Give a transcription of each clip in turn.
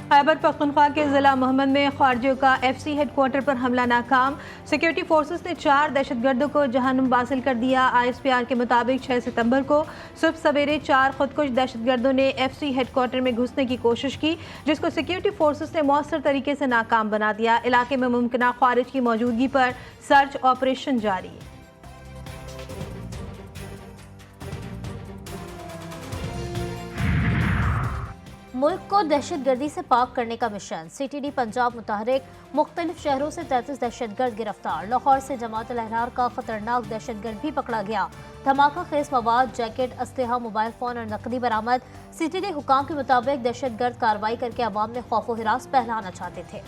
खैबर पख्तूनख्वा के ज़िला मोहम्मद में ख़ारजियों का FC हेडक्वार्टर पर हमला नाकाम। सिक्योरिटी फोर्सेस ने 4 दहशतगर्दों को जहन्नुम हासिल कर दिया। ISPR के मुताबिक 6 सितंबर को सुबह सवेरे 4 खुदकुश दहशतगर्दों ने FC हेडक्वार्टर में घुसने की कोशिश की, जिसको सिक्योरिटी फोर्सेस ने मौसर तरीके से नाकाम बना दिया। इलाके में मुमकिन ख़ारिज की मौजूदगी पर सर्च ऑपरेशन जारी। मुल्क को दहशतगर्दी से पाक करने का मिशन। CTD पंजाब मुताहरिक मुख्तलिफ शहरों से 33 दहशतगर्द गिरफ्तार। लाहौर से जमात अल अहरार का खतरनाक दहशतगर्द भी पकड़ा गया। धमाका खेज मवाद, जैकेट, असलहा, मोबाइल फोन और नकदी बरामद। CTD हुकाम के मुताबिक दहशतगर्द कार्रवाई करके अवाम में खौफ व हिरास फैलाना चाहते थे।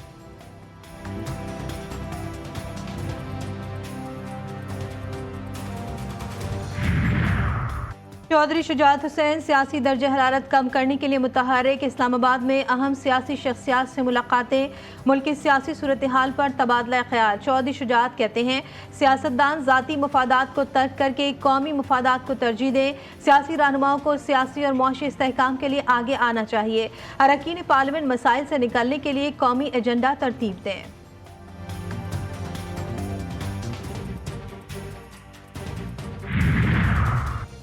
चौधरी शुजात हुसैन सियासी दर्ज हरारत कम करने के लिए मुतहरिक। इस्लामाबाद में अहम सियासी शख्सियात से मुलाकातें, मुल्क की सियासी सूरत हाल पर तबादला ख्याल। चौधरी शुजात कहते हैं सियासतदान ज़ाती मफादात को तर्क करके कौमी मफादात को तरजीह दें। सियासी रहनुमाओं को सियासी और मुआशी इस्तेहकाम के लिए आगे आना चाहिए। अरकान पार्लियामेंट मसाइल से निकलने के लिए कौमी एजेंडा तरतीब दें।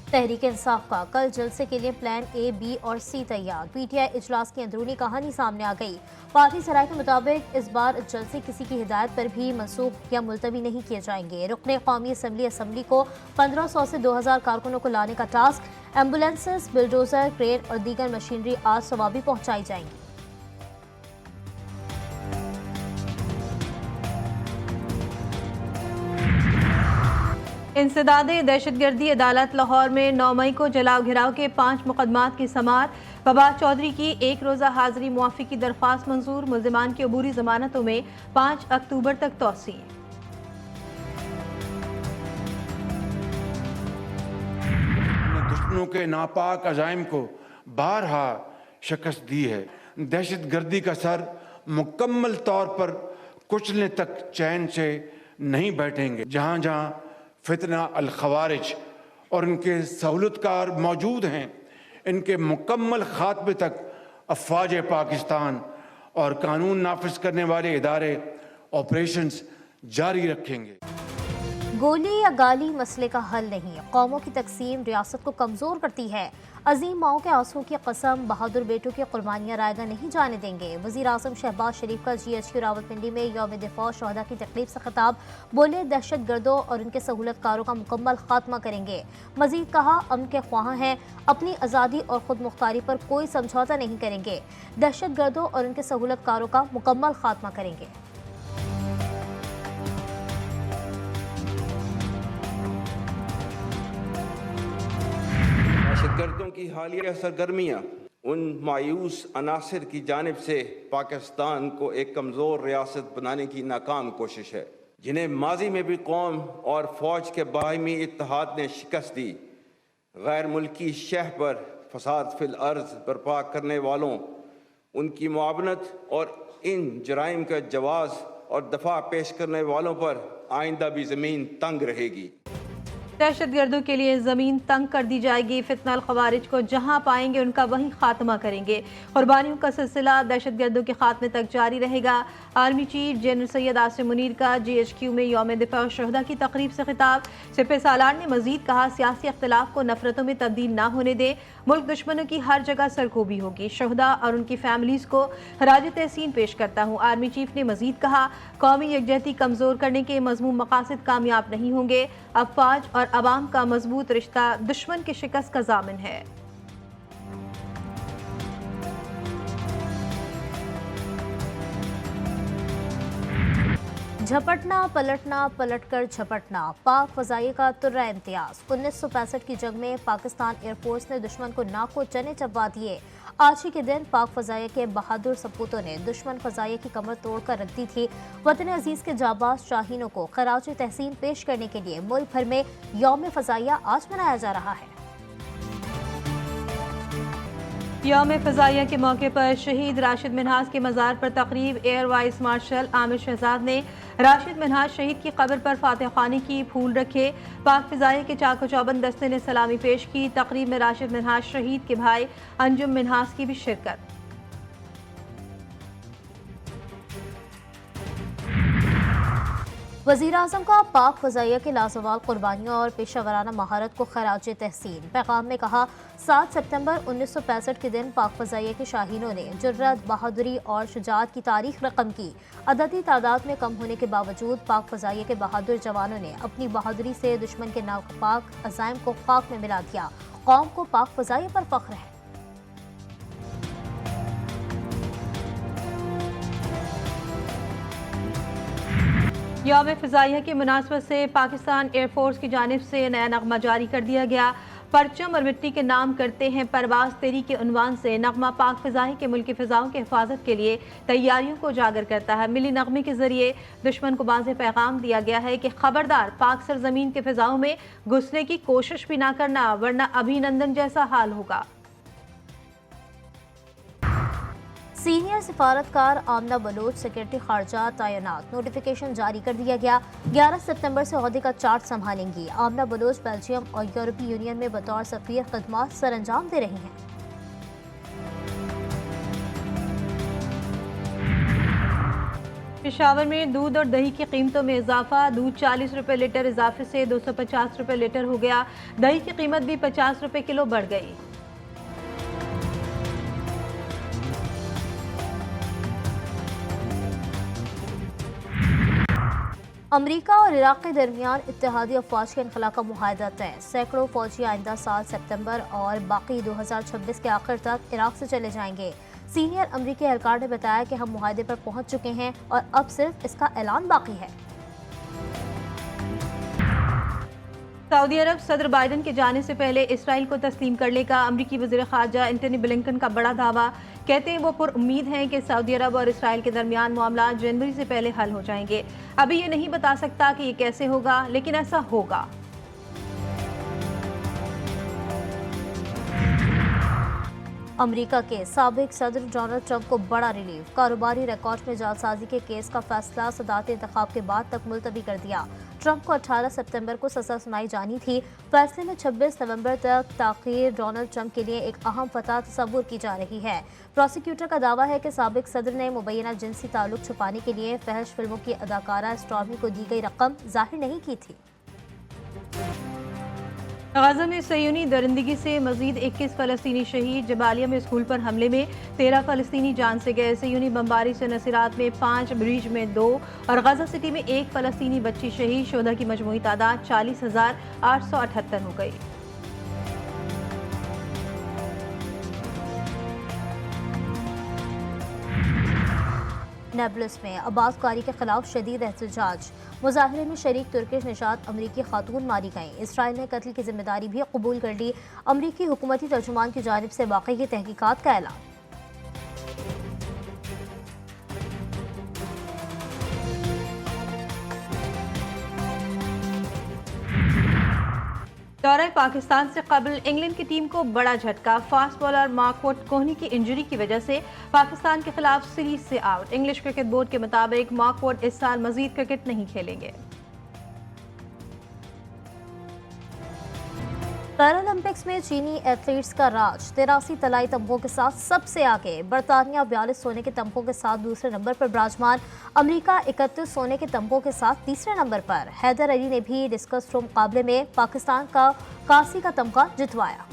तहरीक इंसाफ का कल जलसे के लिए प्लान A, B और C तैयार। PTI इजलास की अंदरूनी कहानी सामने आ गई। पार्टी सराय के मुताबिक इस बार जलसे किसी की हिदायत पर भी मनसूख या मुलतवी नहीं किए जाएंगे। रुकने कौमी असम्बली को 1500 से 2000 कारकुनों को लाने का टास्क। एम्बुलेंसेस, बिल्डोजर, क्रेन और दीगर मशीनरी आज सवाबी पहुँचाई जाएंगी। इंसदादे दहशतगर्दी अदालत लाहौर में 9 मई को जलाओ घिराव के 5 मुकदमात की समाअत। फवाद चौधरी की 1 रोज़ा हाजिरी मुआफ़ी की दरख्वास्त मंजूर। मुल्ज़िमान की अबूरी जमानतों में 5 अक्टूबर तक तोसी। दुश्मनों के नापाक अज़ाइम को बारहा शिकस्त दी है। दहशतगर्दी का सर मुकम्मल तौर पर कुचलने तक चैन से नहीं बैठेंगे। जहाँ जहाँ फितना अल खवारिज और इनके सहूलतकार मौजूद हैं, इनके मुकम्मल खात्मे तक अफवाज पाकिस्तान और कानून नाफिज करने वाले इदारे ऑपरेशंस जारी रखेंगे। गोली या गाली मसले का हल नहीं। कौमों की तकसीम रियासत को कमज़ोर करती है। अजीम माओं के आंसू की कसम, बहादुर बेटों की कुर्बानियाँ रायगा नहीं जाने देंगे। वज़ीर आज़म शहबाज शरीफ का GHQ रावलपिंडी में यौम दिफा शहदा की तकरीब से खिताब। बोले दहशत गर्दों और उनके सहूलतकारों का मुकम्मल खात्मा करेंगे। मजीद कहा अमन के ख्वाह हैं, अपनी आज़ादी और खुद मुख्तारी पर कोई समझौता नहीं करेंगे। दहशत गर्दों और उनके सहूलतकारों का मुकम्मल खात्मा करेंगे। दहशतगर्दों की हालिया सरगर्मियाँ उन मायूस अनासर की जानिब से पाकिस्तान को एक कमज़ोर रियासत बनाने की नाकाम कोशिश है, जिन्हें माजी में भी कौम और फौज के बाहमी इत्तेहाद ने शिकस्त दी। गैर मुल्की शह पर फसाद फिल अर्ज बर्पा करने वालों, उनकी मुआवनत और इन जराइम का जवाज़ और दफा पेश करने वालों पर आइंदा भी ज़मीन तंग रहेगी। दहशतगर्दों के लिए ज़मीन तंग कर दी जाएगी। फितना अल खवारिज को जहां पाएंगे उनका वहीं खात्मा करेंगे। कुर्बानियों का सिलसिला दहशतगर्दों के खात्मे तक जारी रहेगा। Army chief general Syed Asim Munir का GHQ में यौम दिफा शहदा की तकरीब से खिताब। सिपह सालार ने मजीद कहा सियासी अख्तिलाफ को नफरतों में तब्दील ना होने दे। मुल्क दुश्मनों की हर जगह सरकोबी होगी। शहदा और उनकी फैमिलीज को खराज तहसीन पेश करता हूँ। आर्मी चीफ ने मजीद कहा कौमी यकजहती कमज़ोर करने के मज़मूम मकासद कामयाब नहीं होंगे। अफवाज और अवाम का मजबूत रिश्ता दुश्मन की शिकस्त का जामिन है। झपटना पलटना, पलटकर झपटना, पाक फजाइये का तुर्रा इम्तियाज। 1965 की जंग में पाकिस्तान एयरफोर्स ने दुश्मन को नाक को चने चबा दिए। आज ही के दिन पाक फजाइये के बहादुर सपूतों ने दुश्मन फजाइये की कमर तोड़कर रख दी थी। वतन अजीज के जाबाज शाहीनों को खराज तहसीन पेश करने के लिए मुल्क भर में यौम फजाइया आज मनाया जा रहा है। यौम फ़ज़ाइया के मौके पर शहीद राशिद मिन्हाज के मज़ार पर तकरीब। Air vice marshal Amir Shahzad ने राशिद मिन्हाज शहीद की कब्र पर फातिह खानी की, फूल रखे। पाक फ़ज़ाइया के चाको चौबंद दस्ते ने सलामी पेश की। तकरीब में राशिद मिन्हाज शहीद के भाई अंजुम मिन्हाज की भी शिरकत। वज़ीर आज़म का पाक फ़ज़ाइया की लाज़वाल कुर्बानियों और पेशा वराना महारत को खराज तहसीन। पैगाम में कहा, 7 सितंबर 1965 के दिन पाक फ़ज़ाइया के शाहीनों ने जुर्रत, बहादुरी और शुजाअत की तारीख रकम की। अददी तादाद में कम होने के बावजूद पाक फ़ज़ाइया के बहादुर जवानों ने अपनी बहादुरी से दुश्मन के नापाक अज़ाइम को खाक में मिला दिया। कौम को पाक फ़ज़ाइया पर फ़ख्र है। यौम फ़िज़ाइया की मुनासबत से पाकिस्तान एयरफोर्स की जानिब से नया नगमा जारी कर दिया गया। परचम और मिट्टी के नाम करते हैं परवाज तेरी के उन्वान से नगमा पाक फ़िज़ाई के मुल्की फ़िज़ाओं की हिफाजत के लिए तैयारियों को उजागर करता है। मिली नगमे के जरिए दुश्मन को वाज़ेह पैगाम दिया गया है कि खबरदार पाक सरजमीन के फ़िज़ाओं में घुसने की कोशिश भी ना करना, वरना अभिनंदन जैसा हाल होगा। सीनियर सिफारतकार आमना बलोच सेक्रेटरी खारजा तैनात। नोटिफिकेशन जारी कर दिया गया। 11 सितंबर से ओहदे का चार्ज संभालेंगी। आमना बलोच बेल्जियम और यूरोपीय यूनियन में बतौर सफीर खदमात सर अंजाम दे रही हैं। पेशावर में दूध और दही की कीमतों में इजाफा। दूध 40 रुपये लीटर इजाफे से 250 रुपये लीटर हो गया। दही की कीमत भी 50 रुपये किलो बढ़ गई। अमरीका और इराक के दरमियान इत्तेहादी अफवाज के इनखला का मुआहदा तय। सैकड़ों फौजी आइंदा साल सितंबर और बाकी 2026 के आखिर तक इराक से चले जाएंगे। सीनियर अमरीकी एहलकार ने बताया कि हम मुआहदे पर पहुंच चुके हैं और अब सिर्फ इसका ऐलान बाकी है। सऊदी अरब सदर बाइडन के जाने से पहले इसराइल को तस्लीम कर लेगा। अमरीकी वज़ीर ख़ारजा एंटनी ब्लिंकन का बड़ा दावा। कहते हैं वो पुरुम्मीद हैं कि सऊदी अरब और इसराइल के दरमियान मामला जनवरी से पहले हल हो जाएंगे। अभी ये नहीं बता सकता कि ये कैसे होगा, लेकिन ऐसा होगा। अमेरिका के साबिक सदर डोनाल्ड ट्रंप को बड़ा रिलीफ। कारोबारी रिकॉर्ड में जालसाजी के केस का फैसला सदारती इंतखाब के बाद तक मुलतवी कर दिया। ट्रंप को 18 सितंबर को सजा सुनाई जानी थी। फैसले में 26 नवंबर तक ताख़ीर डोनाल्ड ट्रंप के लिए एक अहम फतह तस्वुर की जा रही है। प्रोसिक्यूटर का दावा है कि साबिक सदर ने मुबैना जिनसी ताल्लुक छुपाने के लिए फहश फिल्मों की अदाकारा स्टॉर्मी को दी गई रकम जाहिर नहीं की थी। गजा में सयूनी दरिंदगी से मजीद 21 फ़लस्तीनी शहीद। जबालिया में स्कूल पर हमले में 13 फ़लस्तीनी जान से गए। सयूनी बमबारी से नसीरात में 5, ब्रीज में 2 और गजा सिटी में 1 फ़लस्तीनी बच्ची शहीद। शोधा की मजमूई तादाद 40,878 हो गई। नेबलस में आबादकारी के खिलाफ शदीद एहतजाज। मुजाहरे में शरीक तुर्किश निशात अमरीकी खातून मारी गईं। इसराइल ने कत्ल की जिम्मेदारी भी कबूल कर ली। अमरीकी हुकूमती तर्जुमान की जानिब से वाक़ई की तहकीकात का ऐलान। दौरे पाकिस्तान से कबल इंग्लैंड की टीम को बड़ा झटका। Fast bowler Mark Wood Kohli की इंजरी की वजह से पाकिस्तान के खिलाफ सीरीज से आउट। इंग्लिश क्रिकेट बोर्ड के मुताबिक मार्क वुड इस साल मजीद क्रिकेट नहीं खेलेंगे। पैरालंपिक्स में चीनी एथलीट्स का राज। 83 तलाई तमगों के साथ सबसे आगे। बरतानिया 42 सोने के तमगों के साथ दूसरे नंबर पर विराजमान। अमेरिका 31 सोने के तमगों के साथ तीसरे नंबर पर। हैदर अली ने भी डिस्कस थ्रो मुकाबले में पाकिस्तान का 81 का तमगा जितवाया।